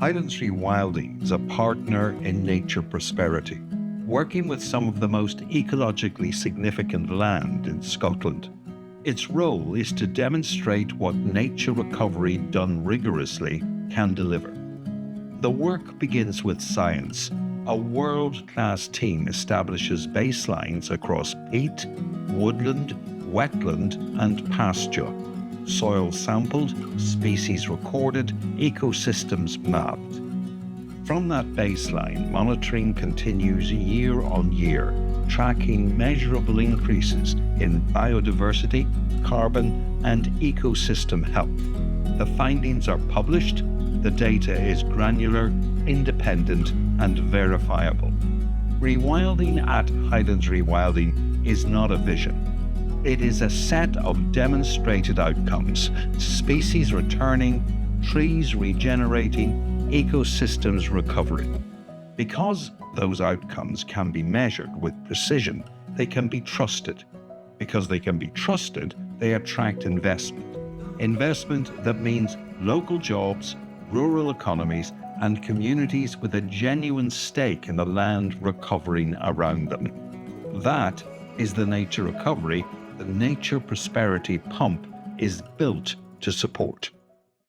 Highlands Rewilding is a partner in NatureProsperity, working with some of the most ecologically significant land in Scotland. Its role is to demonstrate what nature recovery done rigorously can deliver. The work begins with science. A world-class team establishes baselines across peat, woodland, wetland and pasture. Soil sampled, species recorded, ecosystems mapped. From that baseline, monitoring continues year on year, tracking measurable increases in biodiversity, carbon, and ecosystem health. The findings are published, the data is granular, independent, and verifiable. Rewilding at Highlands Rewilding is not a vision. It is a set of demonstrated outcomes: species returning, trees regenerating, ecosystems recovering. Because those outcomes can be measured with precision, they can be trusted. Because they can be trusted, they attract investment. Investment that means local jobs, rural economies, and communities with a genuine stake in the land recovering around them. That is the nature recovery the NatureProsperity pump is built to support.